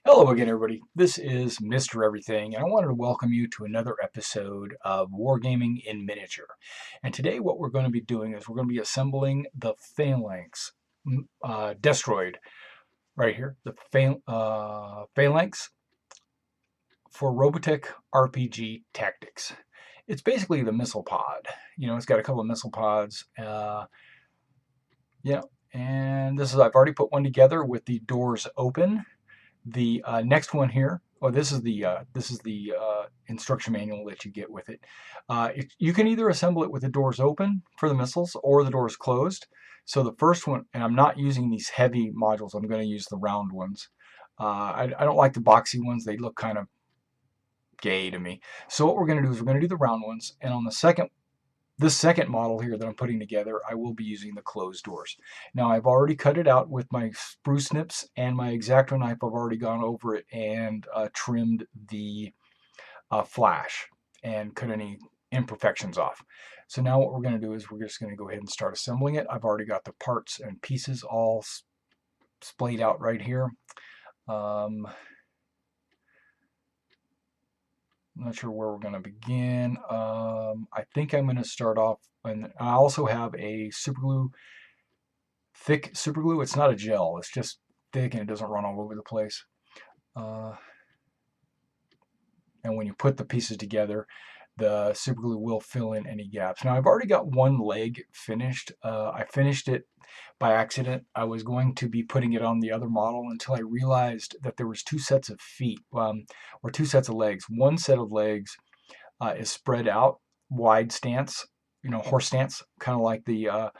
Hello again, everybody. This is Mr. Everything, and I wanted to welcome you to another episode of Wargaming in Miniature. And today, what we're going to be doing is we're going to be assembling the Phalanx Destroyed right here, the Phalanx for Robotech RPG Tactics. It's basically the missile pod. You know, it's got a couple of missile pods. Yeah, and I've already put one together with the doors open. The next one here, this is the instruction manual that you get with it. You can either assemble it with the doors open for the missiles or the doors closed. So the first one, and I'm not using these heavy modules, I'm going to use the round ones. I don't like the boxy ones, they look kind of gay to me. So what we're going to do is we're going to do the round ones, and on this second model here that I'm putting together, I will be using the closed doors. Now I've already cut it out with my spruce snips and my X-Acto knife. I've already gone over it and trimmed the flash and cut any imperfections off. So now what we're going to do is we're just going to go ahead and start assembling it. I've already got the parts and pieces all splayed out right here. I'm not sure where we're going to begin. I think I'm going to start off, and I also have a super glue, thick super glue. It's not a gel, it's just thick and it doesn't run all over the place. And when you put the pieces together, the super glue will fill in any gaps. Now I've already got one leg finished. I finished it by accident. I was going to be putting it on the other model until I realized that there was two sets of feet, or two sets of legs. One set of legs is spread out, wide stance, you know, horse stance, kind of like the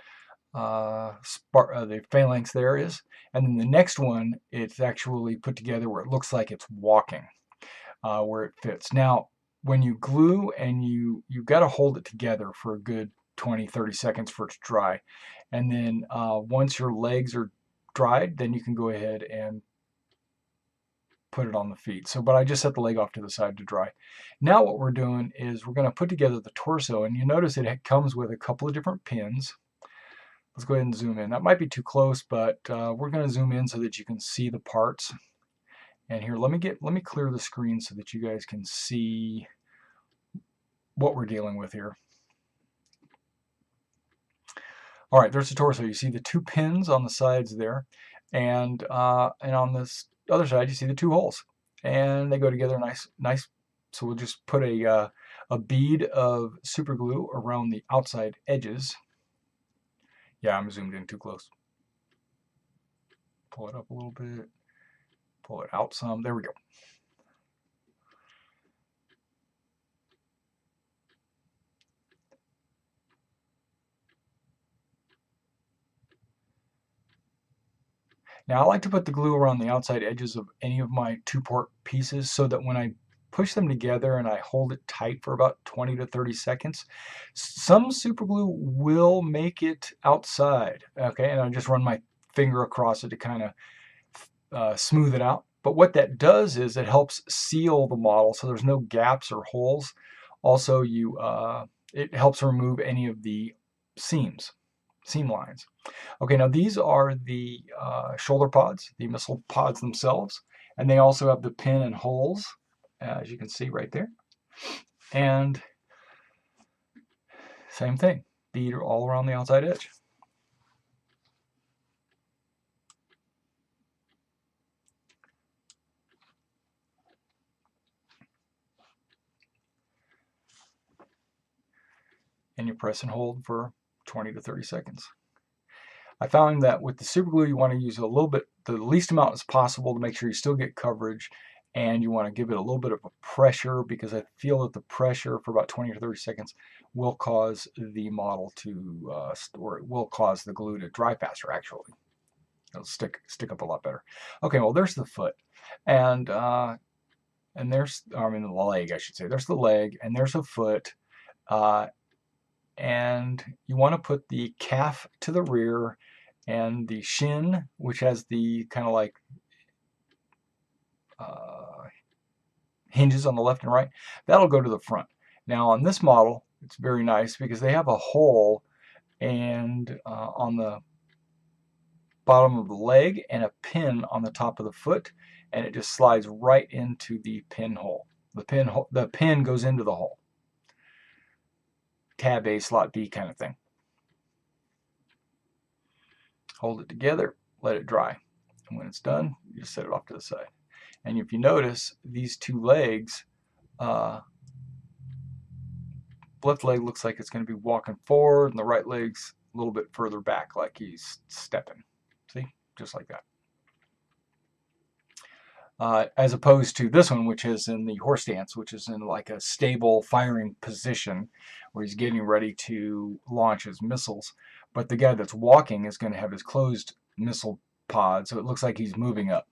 Phalanx there is. And then the next one, it's actually put together where it looks like it's walking, where it fits. Now, when you glue and you've got to hold it together for a good 20-30 seconds for it to dry, and then once your legs are dried, then you can go ahead and put it on the feet. But I just set the leg off to the side to dry. Now what we're doing is we're going to put together the torso, and you notice it comes with a couple of different pins. Let's go ahead and zoom in. That might be too close, but we're going to zoom in so that you can see the parts. And here, let me clear the screen so that you guys can see what we're dealing with here. All right, there's the torso. You see the two pins on the sides there, and on this other side you see the two holes, and they go together nice. So we'll just put a bead of super glue around the outside edges. Yeah, I'm zoomed in too close. Pull it up a little bit. Pull it out some. There we go. Now I like to put the glue around the outside edges of any of my two-port pieces so that when I push them together and I hold it tight for about 20 to 30 seconds, some super glue will make it outside. Okay, and I just run my finger across it to kind of smooth it out. But what that does is it helps seal the model so there's no gaps or holes. Also, it helps remove any of the seam lines. Okay, now these are the shoulder pods, the missile pods themselves, and they also have the pin and holes, as you can see right there. And same thing, bead all around the outside edge. And you press and hold for 20 to 30 seconds. I found that with the super glue, you want to use a little bit, the least amount as possible to make sure you still get coverage, and you want to give it a little bit of a pressure because I feel that the pressure for about 20 or 30 seconds will cause the model to, or it will cause the glue to dry faster actually. It'll stick up a lot better. Okay, well there's the foot, and there's, I mean the leg I should say. There's the leg, and there's a foot. And you want to put the calf to the rear and the shin, which has the kind of like hinges on the left and right, that'll go to the front. Now on this model, it's very nice because they have a hole and on the bottom of the leg and a pin on the top of the foot, and it just slides right into the pinhole. The pin goes into the hole. Tab A, slot B kind of thing. Hold it together, let it dry. And when it's done, you just set it off to the side. And if you notice, these two legs, left leg looks like it's going to be walking forward, and the right leg's a little bit further back, like he's stepping. See? Just like that. As opposed to this one, which is in the horse stance, which is in like a stable firing position where he's getting ready to launch his missiles. But the guy that's walking is going to have his closed missile pod, so it looks like he's moving up.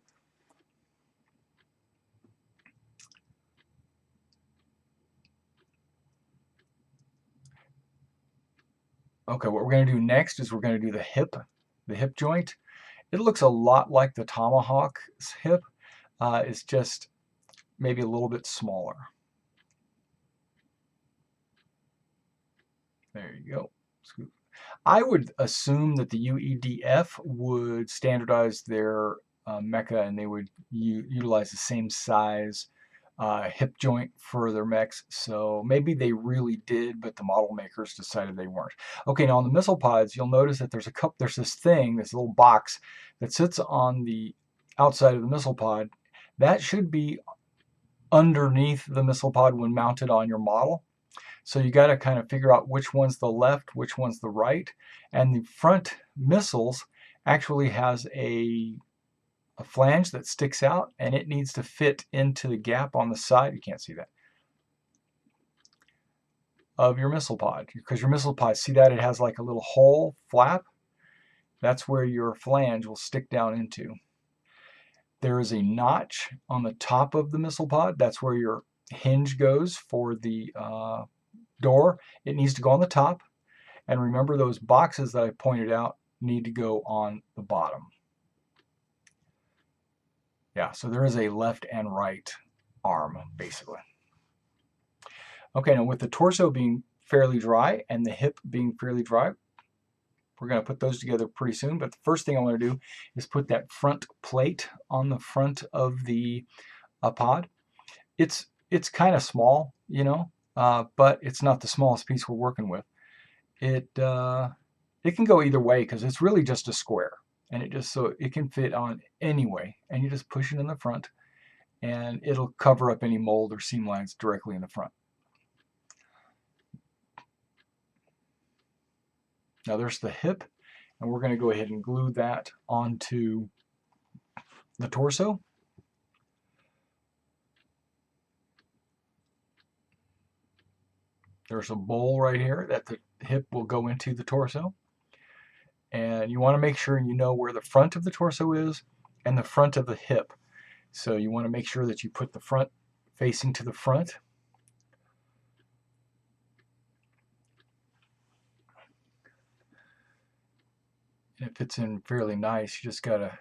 Okay, what we're going to do next is we're going to do the hip joint. It looks a lot like the Tomahawk's hip. It's just maybe a little bit smaller. There you go. I would assume that the UEDF would standardize their mecha, and they would utilize the same size hip joint for their mechs. So maybe they really did, but the model makers decided they weren't. Okay, now on the missile pods, you'll notice that there's this little box that sits on the outside of the missile pod. That should be underneath the missile pod when mounted on your model. So you got to kind of figure out which one's the left, which one's the right. And the front missiles actually has a flange that sticks out, and it needs to fit into the gap on the side. You can't see that. Of your missile pod. Because your missile pod, see that it has like a little hole flap? That's where your flange will stick down into. There is a notch on the top of the missile pod. That's where your hinge goes for the door. It needs to go on the top. And remember, those boxes that I pointed out need to go on the bottom. Yeah, so there is a left and right arm, basically. Okay, now with the torso being fairly dry and the hip being fairly dry, we're going to put those together pretty soon. But the first thing I want to do is put that front plate on the front of the pod. It's kind of small, you know, but it's not the smallest piece we're working with. It can go either way because it's really just a square, and it can fit on any way. And you just push it in the front, and it'll cover up any mold or seam lines directly in the front. Now there's the hip, and we're going to go ahead and glue that onto the torso. There's a bowl right here that the hip will go into the torso. And you want to make sure you know where the front of the torso is and the front of the hip. So you want to make sure that you put the front facing to the front. And it fits in fairly nice. You just got to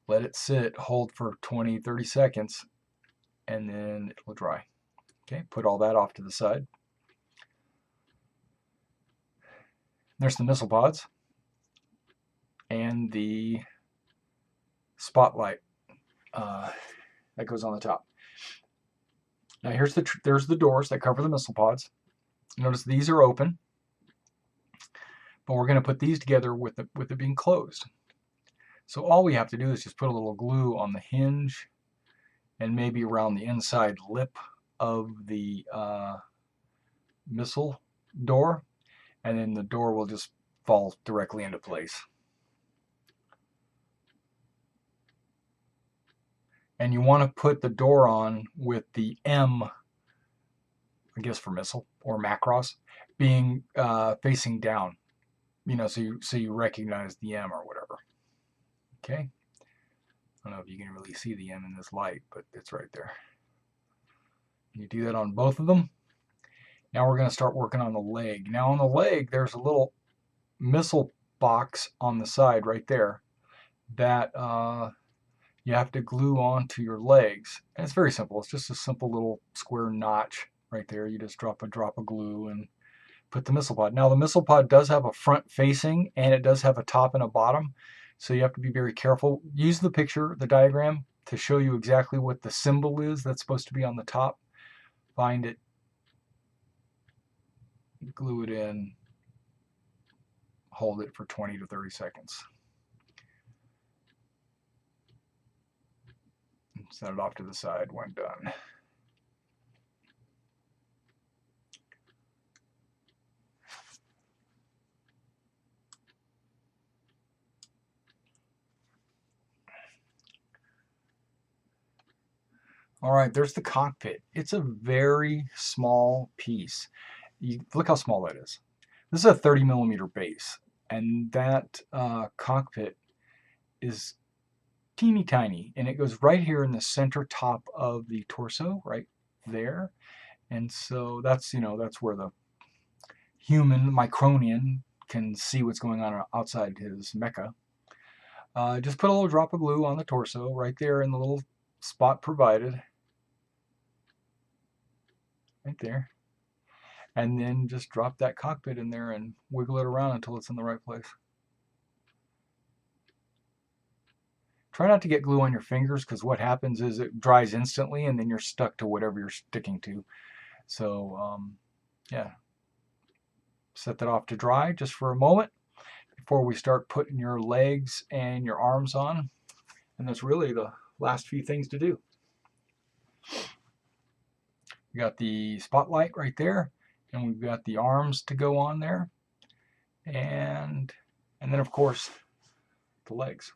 let it sit, hold for 20-30 seconds, and then it will dry. Okay, put all that off to the side. There's the missile pods and the spotlight that goes on the top. Now there's the doors that cover the missile pods. Notice these are open, but we're going to put these together with it being closed. So all we have to do is just put a little glue on the hinge and maybe around the inside lip of the missile door, and then the door will just fall directly into place. And you want to put the door on with the M, I guess for missile or Macross, being facing down, you know, so you recognize the M or whatever. Okay, I don't know if you can really see the M in this light, but it's right there. You do that on both of them. Now we're going to start working on the leg. Now on the leg, there's a little missile box on the side right there that you have to glue onto your legs. And it's very simple. It's just a simple little square notch right there. You just drop a drop of glue and put the missile pod. Now the missile pod does have a front facing and it does have a top and a bottom. So you have to be very careful. Use the picture, the diagram, to show you exactly what the symbol is that's supposed to be on the top. Find it, glue it in, hold it for 20 to 30 seconds. And set it off to the side when done. All right, there's the cockpit. It's a very small piece. Look how small that is. This is a 30mm base, and that cockpit is teeny tiny, and it goes right here in the center top of the torso, right there. And so that's, that's where the human Micronian can see what's going on outside his mecha. Just put a little drop of glue on the torso right there in the little spot provided. Right there. And then just drop that cockpit in there and wiggle it around until it's in the right place. Try not to get glue on your fingers, because what happens is it dries instantly and then you're stuck to whatever you're sticking to. So yeah, set that off to dry just for a moment before we start putting your legs and your arms on. And that's really the last few things to do. We got the spotlight right there, and we've got the arms to go on there, and then of course the legs.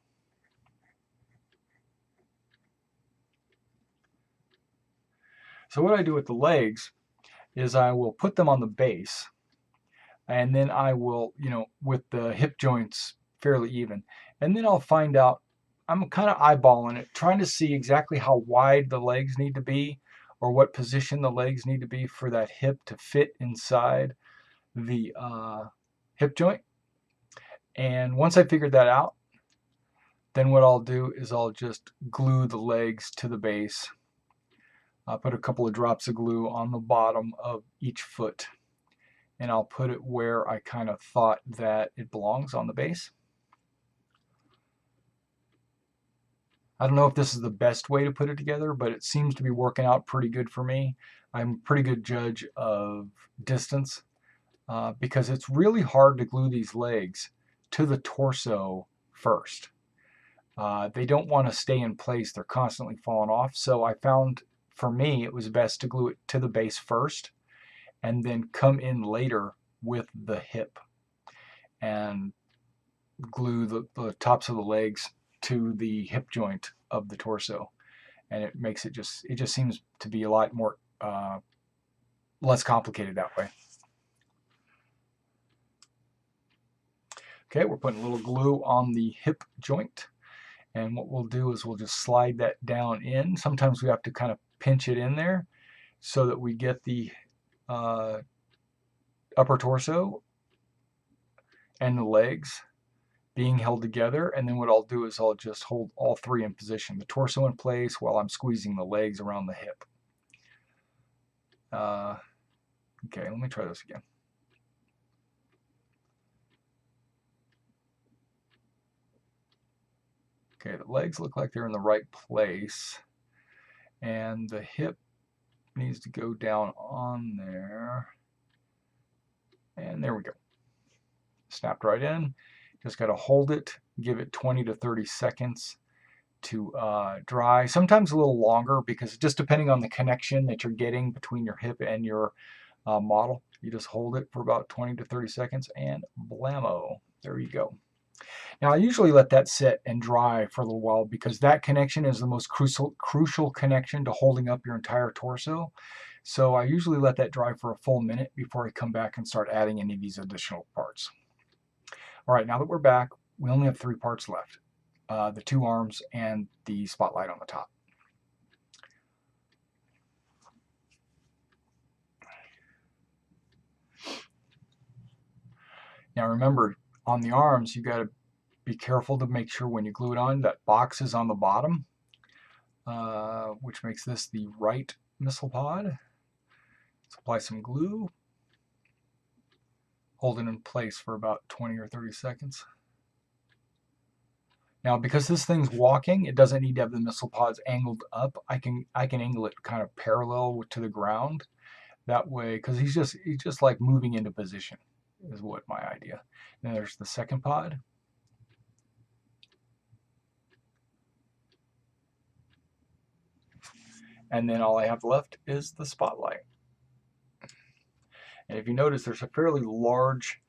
So what I do with the legs is I will put them on the base, and then I will, with the hip joints fairly even, and then I'll find out, I'm kind of eyeballing it, trying to see exactly how wide the legs need to be, or what position the legs need to be for that hip to fit inside the hip joint. And once I figure that out, then what I'll do is I'll just glue the legs to the base. I'll put a couple of drops of glue on the bottom of each foot, and I'll put it where I kind of thought that it belongs on the base. I don't know if this is the best way to put it together, but it seems to be working out pretty good for me. I'm a pretty good judge of distance because it's really hard to glue these legs to the torso first. They don't want to stay in place. They're constantly falling off. So I found, for me, it was best to glue it to the base first and then come in later with the hip and glue the tops of the legs to the hip joint of the torso, and it makes it just seems to be a lot more less complicated that way. Okay, we're putting a little glue on the hip joint, and what we'll do is we'll just slide that down in. Sometimes we have to kind of pinch it in there so that we get the upper torso and the legs being held together. And then what I'll do is I'll just hold all three in position, the torso in place while I'm squeezing the legs around the hip. Okay, let me try this again. Okay, the legs look like they're in the right place, and the hip needs to go down on there, and there we go. Snapped right in. Just got to hold it, give it 20 to 30 seconds to dry. Sometimes a little longer, because just depending on the connection that you're getting between your hip and your model, you just hold it for about 20 to 30 seconds and blammo, there you go. Now I usually let that sit and dry for a little while, because that connection is the most crucial connection to holding up your entire torso. So I usually let that dry for a full minute before I come back and start adding any of these additional parts. All right, now that we're back, we only have 3 parts left. The 2 arms and the spotlight on the top. Now remember, on the arms, you got to be careful to make sure when you glue it on, that box is on the bottom, which makes this the right missile pod. Let's apply some glue. Hold it in place for about 20 or 30 seconds. Now, because this thing's walking, it doesn't need to have the missile pods angled up. I can angle it kind of parallel to the ground. That way, because he's just like moving into position, is what my idea. Then there's the second pod. And then all I have left is the spotlight. And if you notice, there's a fairly large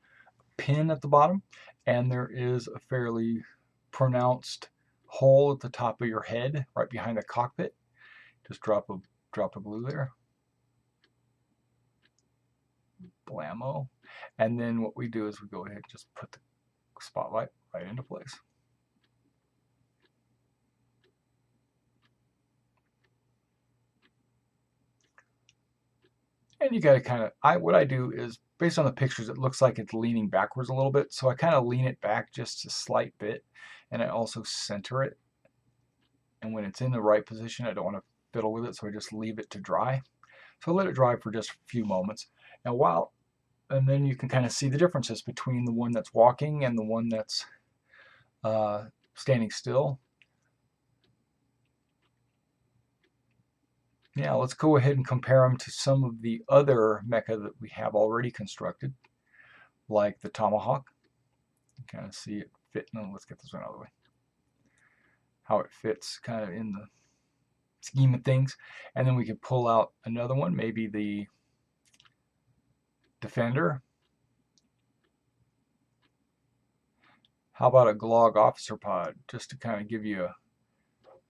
pin at the bottom, and there is a fairly pronounced hole at the top of your head, right behind the cockpit. Just drop a glue there. Blammo. And then what we do is we go ahead and just put the spotlight right into place. And you got to kind of, what I do is, based on the pictures, it looks like it's leaning backwards a little bit. So I kind of lean it back just a slight bit. And I also center it. And when it's in the right position, I don't want to fiddle with it. So I just leave it to dry. So I let it dry for just a few moments. And then you can kind of see the differences between the one that's walking and the one that's standing still. Now let's go ahead and compare them to some of the other mecha that we have already constructed, like the Tomahawk. You kind of see it fit. No, let's get this one out of the way. How it fits kind of in the scheme of things. And then we could pull out another one, maybe the Defender. How about a Glog Officer Pod, just to kind of give you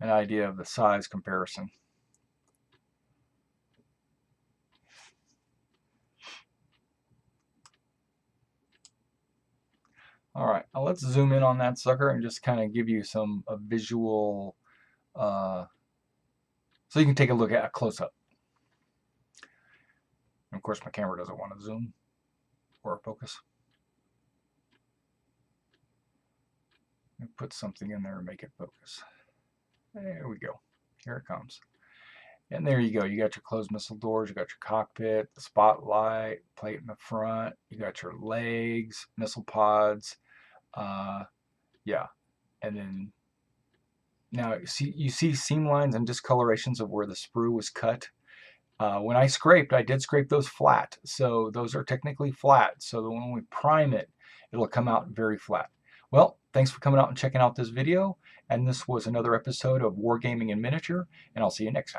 an idea of the size comparison. All right, now let's zoom in on that sucker and just kind of give you a visual, so you can take a look at a close-up. Of course, my camera doesn't want to zoom or focus. Put something in there and make it focus. There we go. Here it comes. And there you go. You got your closed missile doors. You got your cockpit, the spotlight, plate in the front. You got your legs, missile pods. Yeah. And then now you see seam lines and discolorations of where the sprue was cut. When I scraped, I did scrape those flat. So those are technically flat. So that when we prime it, it'll come out very flat. Well, thanks for coming out and checking out this video. And this was another episode of Wargaming in Miniature. And I'll see you next time.